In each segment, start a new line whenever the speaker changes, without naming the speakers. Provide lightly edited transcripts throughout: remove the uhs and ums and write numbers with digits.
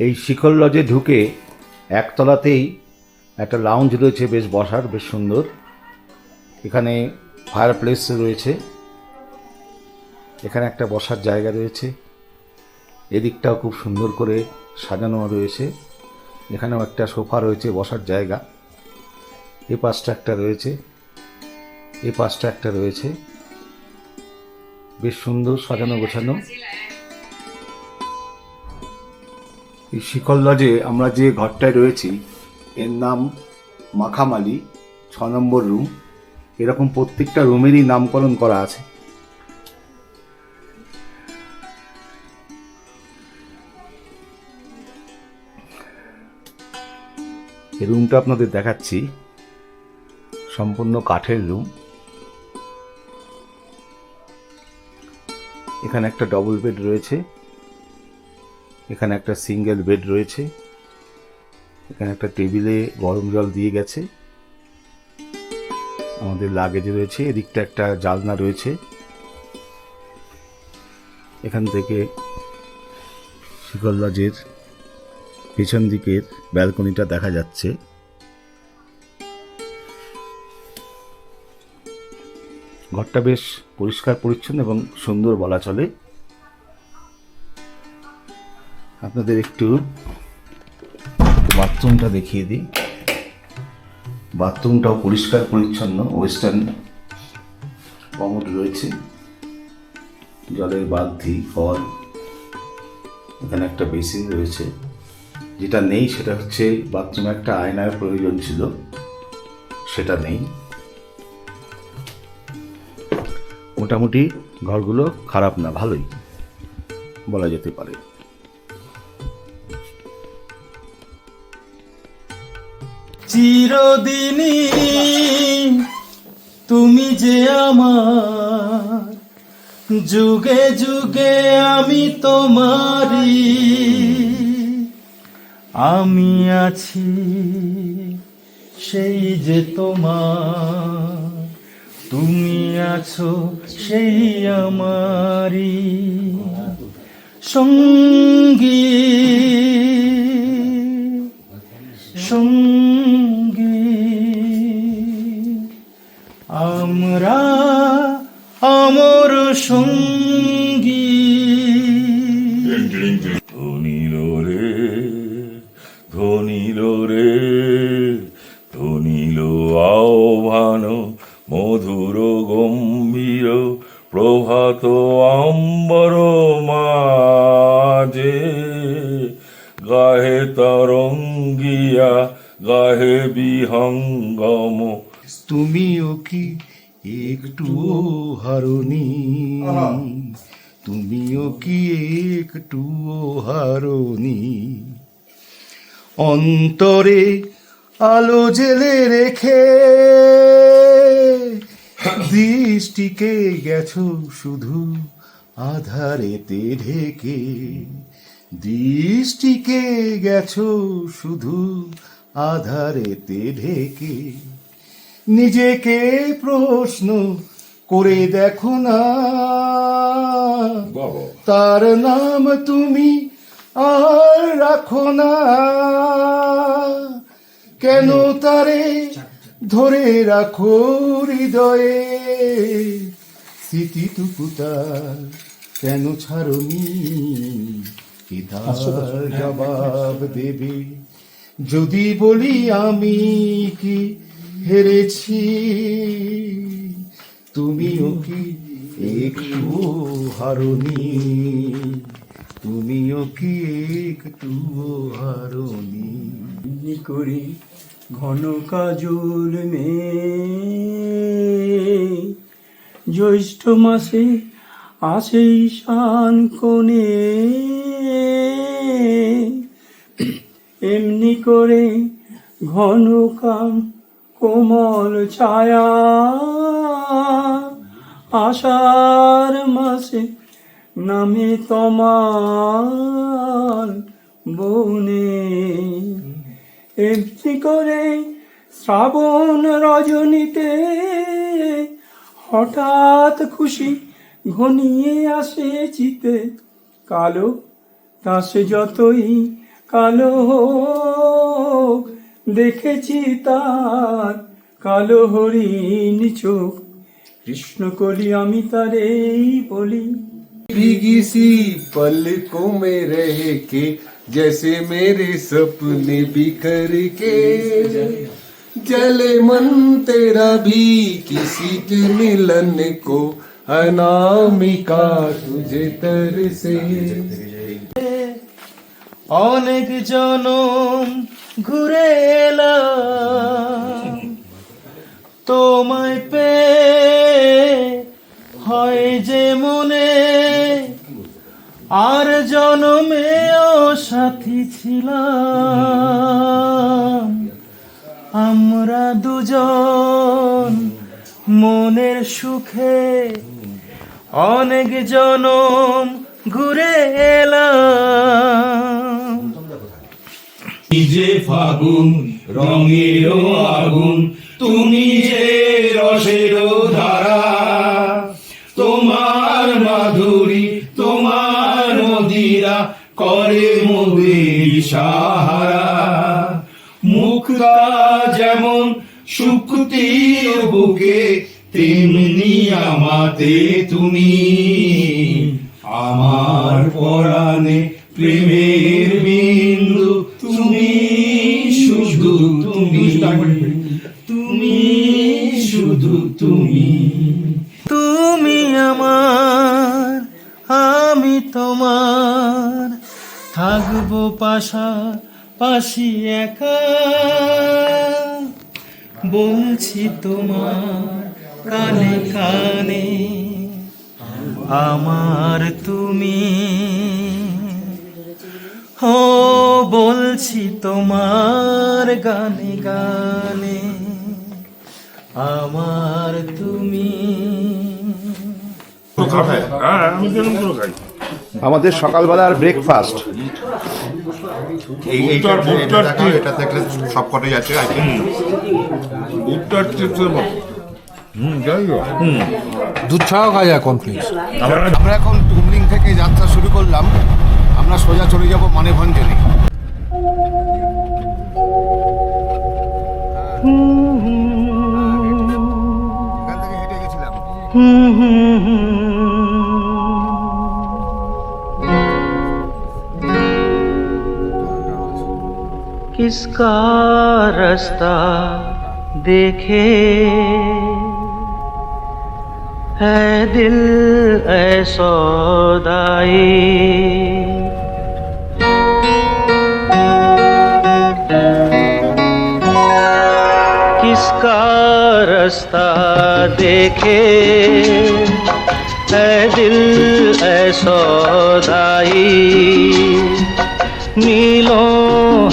এই শিখর লজে ঢুকে একতলাতেই একটা লাউঞ্জ রয়েছে, বেশ বসার, বেশ সুন্দর। এখানে ফায়ার প্লেস রয়েছে, এখানে একটা বসার জায়গা রয়েছে, এদিকটাও খুব সুন্দর করে সাজানো রয়েছে, এখানেও একটা সোফা রয়েছে, বসার জায়গা। এ পাশটা একটা রয়েছে, এ পাশটা একটা রয়েছে, বেশ সুন্দর সাজানো গোছানো। এই শিখর লজে আমরা যে ঘরটায় রয়েছি এর নাম মাখামালি 6 নম্বর রুম। এরকম প্রত্যেকটা রুমেরই নামকরণ করা আছে। এই রুমটা আপনাদের দেখাচ্ছি, সম্পূর্ণ কাঠের রুম। এখানে একটা ডবল বেড রয়েছে, এখানে একটা সিঙ্গেল বেড রয়েছে, এখানে একটা টেবিলে গরম জল দিয়ে গেছে, আমাদের লাগেজ রয়েছে। এদিকটা একটা জানলা রয়েছে, এখান থেকে শিখর লজের পেছন দিকের ব্যালকনিটা দেখা যাচ্ছে। ঘরটা বেশ পরিষ্কার পরিচ্ছন্ন এবং সুন্দর বলা চলে। আপনাদের একটু বাথরুমটা দেখিয়ে দিই। বাথরুমটাও পরিষ্কার পরিচ্ছন্ন, ওয়েস্টার্ন কমোড রয়েছে, জলের বালতি, কল, এখানে একটা বেসিন রয়েছে। যেটা নেই সেটা হচ্ছে বাথরুমে একটা আয়নার প্রয়োজন ছিল, সেটা নেই। মোটামুটি ঘরগুলো খারাপ না, ভালোই বলা যেতে পারে।
চিরদিনই তুমি যে আমার, যুগে যুগে আমি তোমারই। আমি আছি সেই যে তোমার, তুমি আছো সেই আমারই সঙ্গী সঙ্গী। আমরা আমর সঙ্গী। ধনিল রে ধনিল রে ধনিল আহ্বান, মধুর গম্ভীর প্রভাত আম্বর মাঝে, গাহে তরঙ্গিয়া গাহে বিহঙ্গম। তুমিও কি একটু হারুনি, তুমিও কি একটু হারুনি। অন্তরে আলো জেলে রেখে দৃষ্টিকে গেছো শুধু আধারেতে ঢেকে, দৃষ্টিকে গেছো শুধু আধারেতে ঢেকে। নিজেকে প্রশ্ন করে দেখো না, তার নাম তুমি আর রাখো না। কেন তারে ধরে রাখো হৃদয়ে, স্মৃতিটুকু তার কেন ছাড়নি, কি তার জবাব দেবে যদি বলি আমি কি হেরেছি। তুমিও কি একটু হারুনি, তুমিও কি একটু হারুনি।
করে ঘন কাজল মেয়ে জ্যৈষ্ঠ মাসে আসে ঈশান কোণে, এমনি করে ঘন কাম কোমল ছায়া আষাঢ় মাসে নামে তোমার বনে। এমনি করে শ্রাবণ রজনীতে হঠাৎ খুশি ঘনিয়ে আসে চিতে, কালো তাসে যতই কালো হোক, দেখেছি তার কালো হরিণ চোখ, কৃষ্ণকলি আমি তারেই বলি।
भीगी सी पलकों में रह के जैसे मेरे सपने बिखर के जले मन तेरा भी किसी के मिलन को अनामिका तुझे तरसे।
অনেক জনম ঘুরে এলাম তোমায় পেয়ে, হয় যে মনে আর জনমেও সাথী ছিলাম, আমরা দুজন মনের সুখে অনেক জনম ঘুরে এলাম।
যে ফাগুন রঙেরও আগুন, তুমি যে রসেরও ধারা, তোমার মাধুরী তোমার মদিরা করে মোদের সাহারা। মুক্তা যেমন শুকতির বুকে, তেমনি আমাতে তুমি, আমার পরাণে প্রেমের বিন্দু তুমি, শুধু তুমি, তুমি শুধু তুমি।
তুমি আমার, আমি তোমার, থাকবো পাশাপাশি একা, বলছি তোমার কানে কানে, আমার তুমি। ও বলছি তোমার গানে গানে, আমার তুমি।
আমাদের সকালবেলার ব্রেকফাস্ট
এটা দেখলে সব কটাই আছে
দুধ ছাড়াও খাওয়া যায় কর্নফ্লেক্স।
আমরা এখন টুমলিং থেকে যাত্রা শুরু করলাম, আমরা সোজা চলে যাব মানেভঞ্জনে। এখান থেকে হেঁটে গেছিলাম।
किसका रास्ता देखे है दिल ऐ सौदाई, किसका रास्ता देखे है दिल ऐ सौदाई, मीलों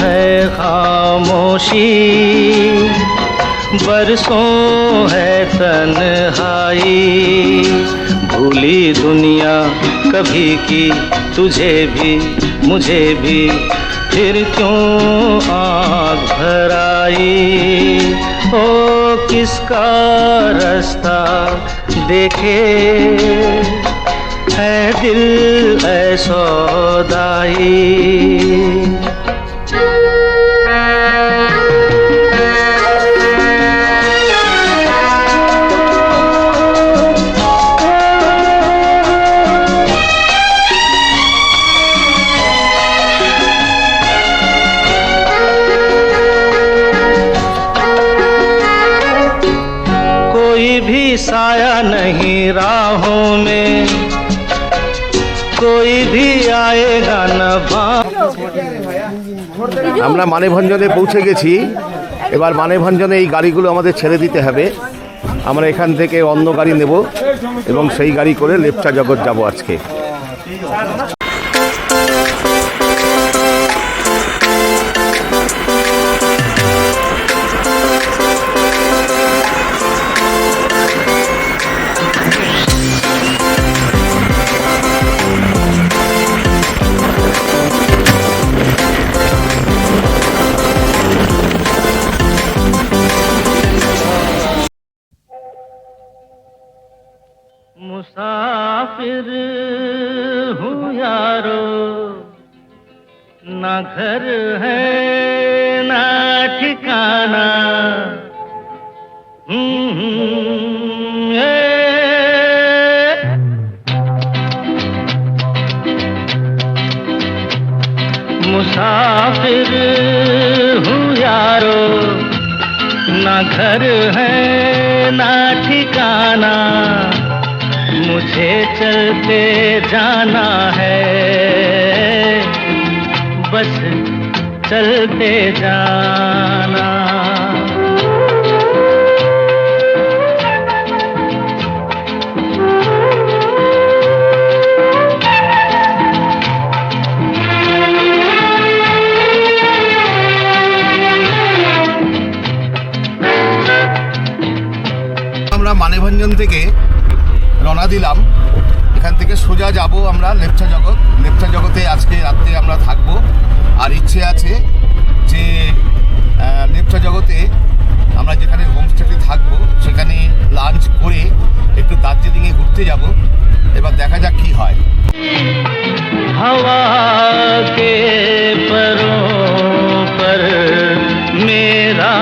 है खामोशी, बरसों है तन्हाई, भूली दुनिया कभी की तुझे भी मुझे भी, फिर क्यों आँख भर आई। ओ किसका रास्ता देखे है दिल ऐ सौदाई। कोई भी साया नहीं राहों में, कोई भी आएगा न
আমরা মানেভঞ্জনে পৌঁছে গেছি। এবার মানেভঞ্জনে এই গাড়িগুলো আমাদের ছেড়ে দিতে হবে। আমরা এখান থেকে অন্য গাড়ি নেব এবং সেই গাড়ি করে লেপচা জগৎ যাব আজকে।
मुसाफिर हूँ या घर है ना ठिकाना मुसाफिर हूँ यारो ना घर है ना ठिकाना मुझे चलते जाना है बस चलते जाना
আমরা মানেভঞ্জন থেকে রওনা দিলাম। এখান থেকে সোজা যাব আমরা লেপচা জগৎ। লেপচা জগতে আজকে রাত্রে আমরা থাকব। আর ইচ্ছে আছে যে লেপচা জগতে আমরা যেখানে হোমস্টেতে থাকব সেখানে লাঞ্চ করে একটু দার্জিলিংয়ে ঘুরতে যাব। এবার দেখা যাক কি হয়।
हवा के परों पर मेरा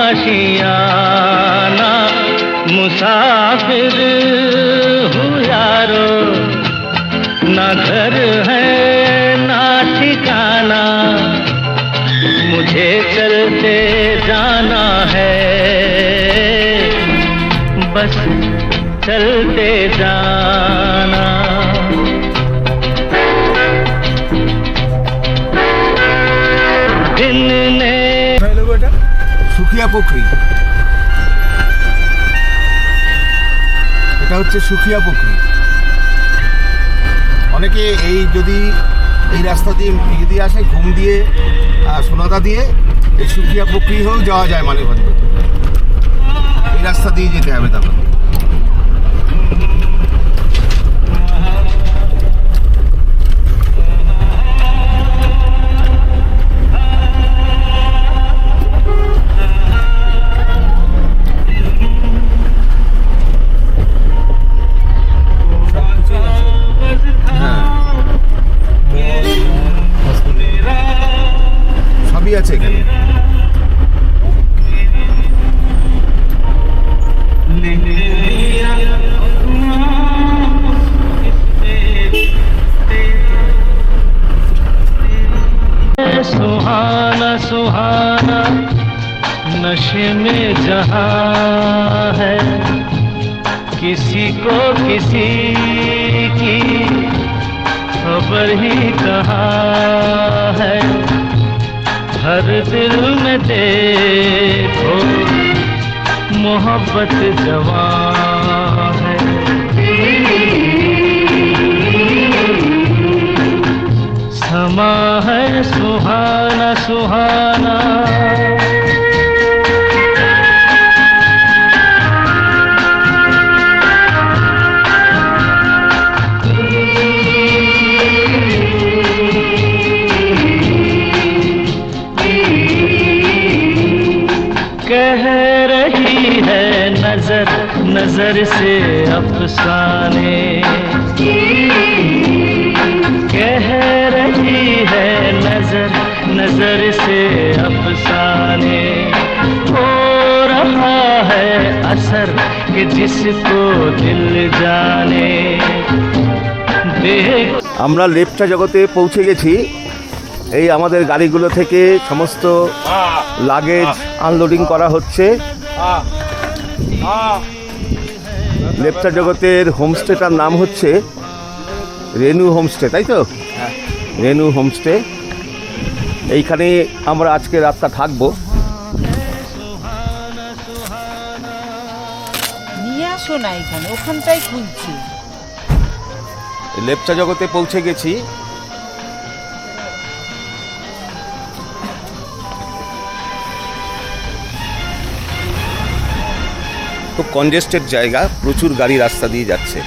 आशियाना मुसाफिर हूँ यारो ना घर है ना ठिकाना मुझे चलते जाना है बस चलते जाना दिन ने
সুখিয়া পুকুরি, এটা হচ্ছে সুখিয়া পুকুরি। অনেকে যদি এই রাস্তা দিয়ে যদি আসে ঘুম দিয়ে সোনাদা দিয়ে এই সুখিয়া পুকুরি হোক যাওয়া যায় মানেভঞ্জন। এই রাস্তা দিয়ে যেতে হবে তখন। সবই আছে এখানে।
सुहाना सुहाना नशे में जहां है किसी को किसी की खबर ही कहाँ है हर दिल में देखो मोहब्बत जवां है समा है सुहाना सुहाना कह रही है नजर नजर से अफसाने कह रही है नजर नजर से अफसाने हो रहा है असर कि जिसको दिल जाने देख
আমরা লেপচা জগতে পৌঁছে গেছি। এই আমাদের গাড়িগুলো থেকে সমস্ত লাগেজ আনলোডিং করা হচ্ছে। লেপচা জগতের হোমস্টেটার নাম হচ্ছে রেনু হোমস্টে, তাই তো? রেনু হোমস্টে। এইখানে আমরা আজকে রাতটা থাকবো।
নিয়ে আসো না এখানে, ওখানটাই খুলছি।
লেপচা জগতে পৌঁছে গেছি। খুব কনজেস্টেড জায়গা, প্রচুর গাড়ি রাস্তা দিয়ে যাচ্ছে।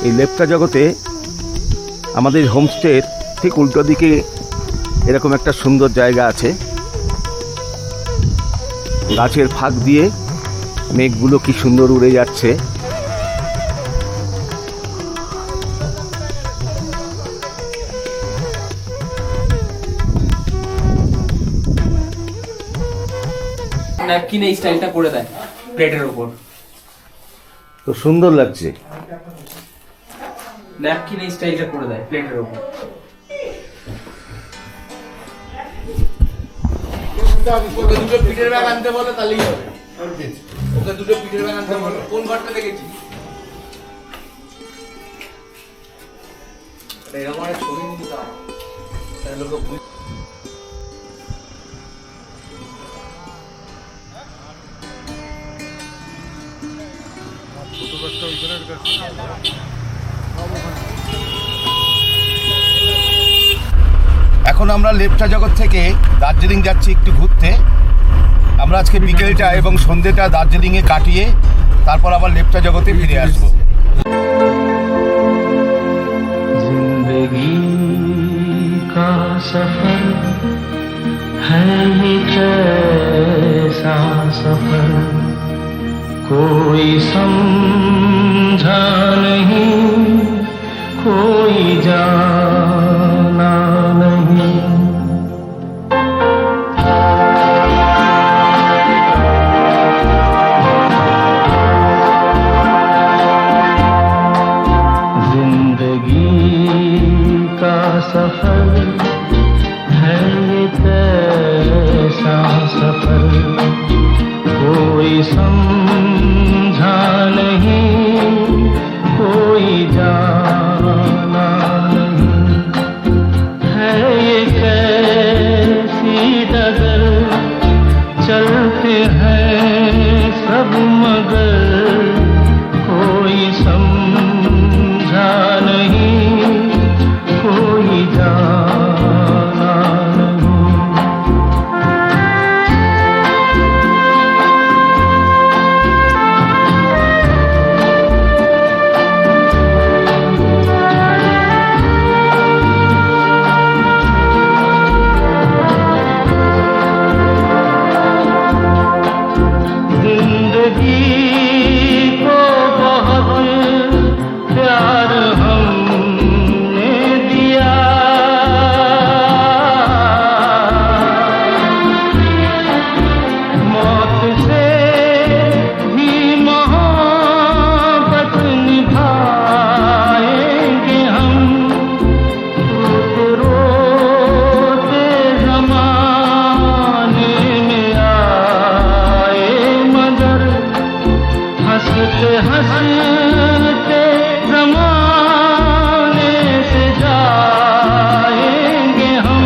এই লেপচা জগতে আমাদের হোমস্টের ঠিক উল্টো দিকে এরকম একটা সুন্দর জায়গা আছে। গাছের ফাঁক দিয়ে মেঘগুলো কি সুন্দর উড়ে যাচ্ছে।
ন্যাপকিন এই স্টাইলটা করে দেয় প্লেটের উপর,
তো সুন্দর লাগছে।
ন্যাপকিন এই স্টাইলটা করে দেয় প্লেটের উপর। ওকে দুটো পিঠের ব্যাগ আনতে বলো, তাহলেই হবে। ওকে দুটো পিঠের ব্যাগ আনতে বলো। কোন ঘরটা দেখেছি এরকম একটা ছবি নিতে দাও, তাহলে লোকে বুঝবে।
এখন আমরা লেপচা জগৎ থেকে দার্জিলিং যাচ্ছি একটু ঘুরতে। আমরা আজকে বিকেলটা এবং সন্ধ্যেটা দার্জিলিংয়ে কাটিয়ে তারপর আবার লেপচা জগতে ফিরে আসবো।
जिंदगी का सफर है ये कैसा सफर, कोई समझा नहीं, कोई जाना नहीं। सफर है ये कैसा सफर, कोई समझा नहीं, कोई जाना नहीं। है ये कैसी डगर, चलते हैं सब मगर, कोई समझा नहीं, कोई जाना नहीं। जिंदगी को बहुत प्यार हमने दिया, मौत से भी मोहब्बत निभाएंगे हम, रोते रोते ज़माने में आए मगर, हंसते हंसते ज़माने से जाएंगे हम।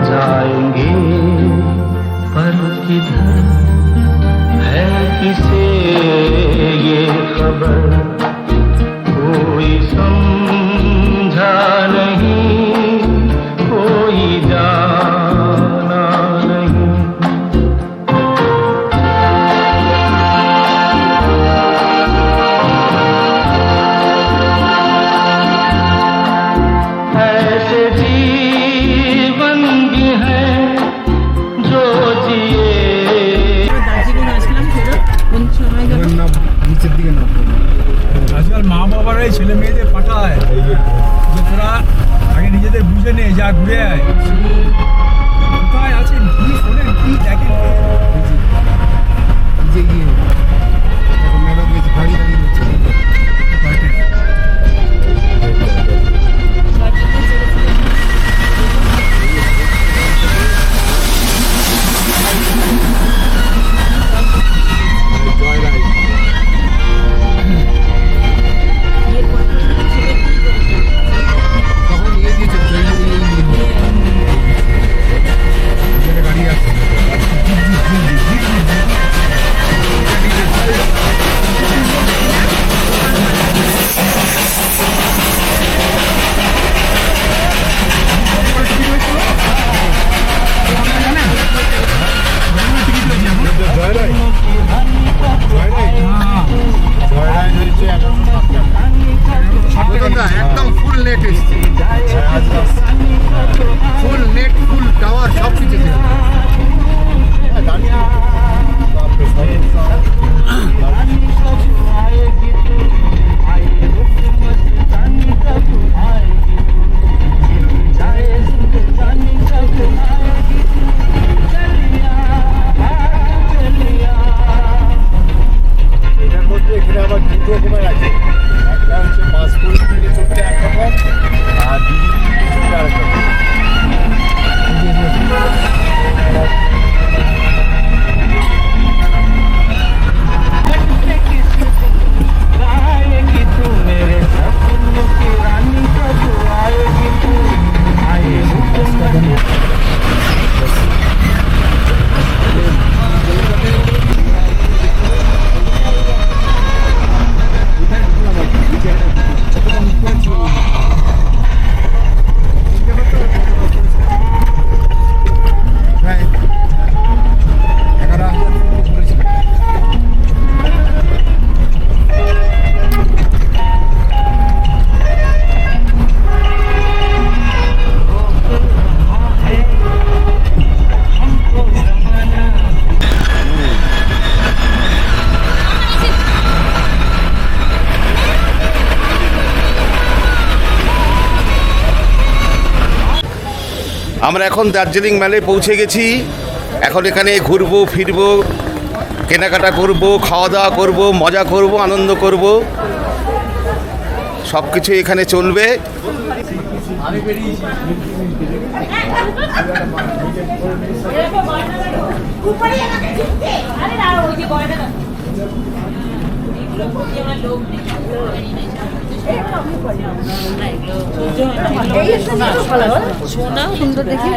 जाएंगे पर किधर है किसे ये खबर, कोई समझा नहीं, कोई जाना नहीं। ऐसे जीवन भी है जो जिए।
দার্জিলিং আসলাম ফেরত কোন সময় গেল?
আজকাল মা বাবারাই ছেলে মেয়েদের পাঠায় যে তোরা আগে নিজেদের বুঝে নে, যা ঘুরে আয়। কোথায় আছেন, কি শোনেন, কি দেখেন?
গাড়ি আছে।
আমরা এখন দার্জিলিং মেলায় পৌঁছে গেছি। এখন এখানে ঘুরবো ফিরবো, কেনাকাটা করব, খাওয়া দাওয়া করব, মজা করব, আনন্দ করব, সব কিছু এখানে চলবে।
সোনা সুন্দর দেখি।